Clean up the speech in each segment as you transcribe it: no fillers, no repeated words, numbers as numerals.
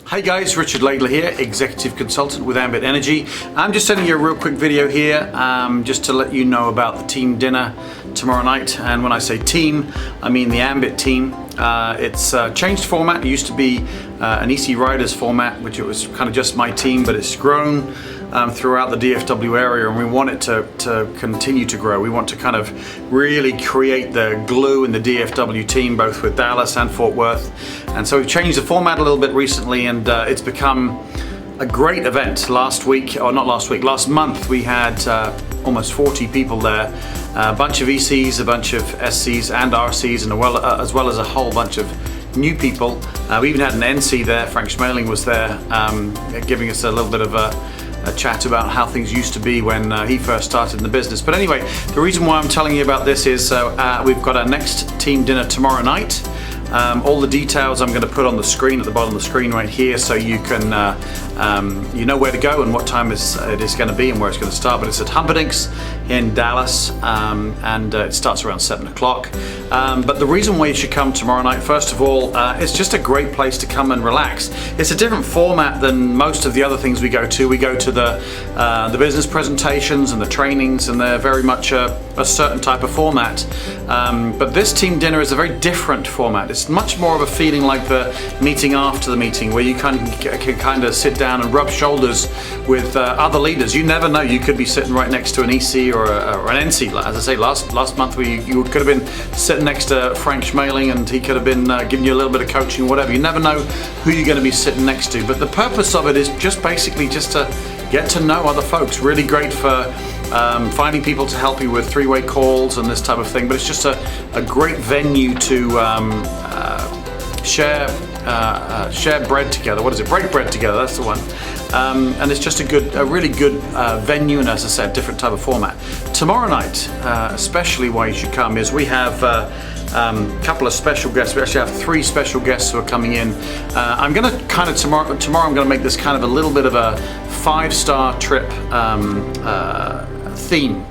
Hey guys, Richard Laidler here, Executive Consultant with Ambit Energy. I'm just sending you a real quick video here just to let you know about the team dinner tomorrow night. And when I say team, I mean the Ambit team. It's changed format. It used to be an EC Riders format, which it was kind of just my team, but it's grown throughout the DFW area, and we want it to continue to grow. We want to kind of really create the glue in the DFW team, both with Dallas and Fort Worth. And so we've changed the format a little bit recently, and it's become a great event. Last month we had almost 40 people there, a bunch of ECs, a bunch of SCs and RCs, and as well as a whole bunch of new people. We even had an NC there. Frank Schmeling was there, giving us a little bit of a chat about how things used to be when he first started in the business. But anyway, the reason why I'm telling you about this is we've got our next team dinner tomorrow night. All the details I'm going to put on the screen, at the bottom of the screen right here, so you can you know where to go and what time it is going to be and where it's going to start. But it's at Humperdinks in Dallas, and it starts around 7 o'clock. But the reason why you should come tomorrow night, first of all, it's just a great place to come and relax. It's a different format than most of the other things we go to. We go to the business presentations and the trainings, and they're very much a certain type of format. But this team dinner is a very different format. It's much more of a feeling like the meeting after the meeting, where you can kind of sit down and rub shoulders with other leaders. You never know, you could be sitting right next to an EC or an NC. As I say, last month you could have been sitting next to Frank Schmeling, and he could have been giving you a little bit of coaching or whatever. You never know who you're going to be sitting next to. But the purpose of it is just basically just to get to know other folks. Really great for finding people to help you with three-way calls and this type of thing. But it's just a great venue to share bread together. What is it? Break bread together. That's the one. And it's just a really good venue, and as I said, different type of format. Tomorrow night, especially why you should come, is we have a couple of special guests. We actually have 3 special guests who are coming in. I'm going to kind of tomorrow I'm going to make this kind of a little bit of a 5-star trip theme.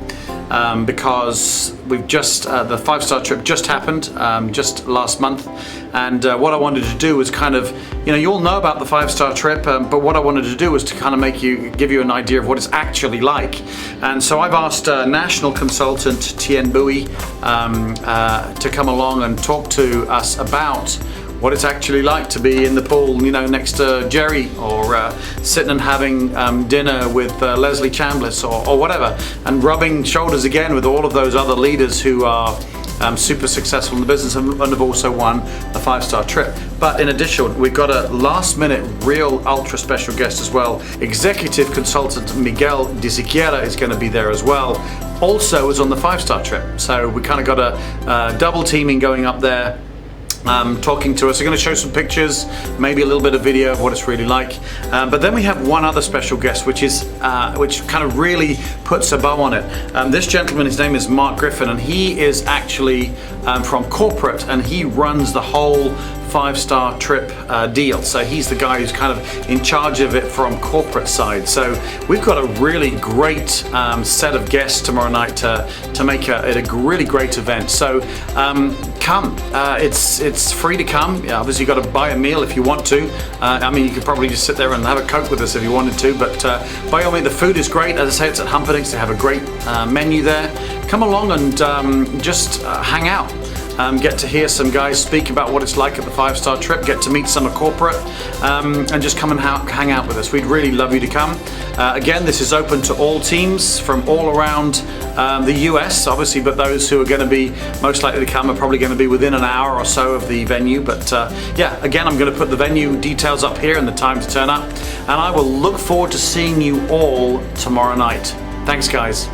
Because we've just the 5-star trip just happened just last month, and what I wanted to do was kind of, you all know about the 5-star trip, but what I wanted to do was to kind of give you an idea of what it's actually like. And so I've asked national consultant Tien Bui to come along and talk to us about what it's actually like to be in the pool, next to Jerry, or sitting and having dinner with Leslie Chambliss, or whatever, and rubbing shoulders again with all of those other leaders who are super successful in the business and have also won the 5-star trip. But in addition, we've got a last-minute, real ultra special guest as well. Executive consultant Miguel de Siqueira is going to be there as well. Also is on the 5-star trip. So we kind of got a double teaming going up there. Talking to us. We're going to show some pictures, maybe a little bit of video of what it's really like. But then we have one other special guest, which kind of really puts a bow on it. This gentleman, his name is Mark Griffin, and he is actually from corporate, and he runs the whole 5-star trip deal. So he's the guy who's kind of in charge of it from corporate side. So we've got a really great set of guests tomorrow night to make it a really great event. So come. It's free to come. Obviously you've got to buy a meal if you want to. You could probably just sit there and have a Coke with us if you wanted to, but by all means, the food is great. As I say, it's at Humperdinks. They have a great menu there. Come along and just hang out. Get to hear some guys speak about what it's like at the 5-star trip, get to meet some of corporate, and just come and hang out with us. We'd really love you to come. Again, this is open to all teams from all around the US, obviously, but those who are going to be most likely to come are probably going to be within an hour or so of the venue. But yeah, again, I'm going to put the venue details up here and the time to turn up, and I will look forward to seeing you all tomorrow night. Thanks, guys.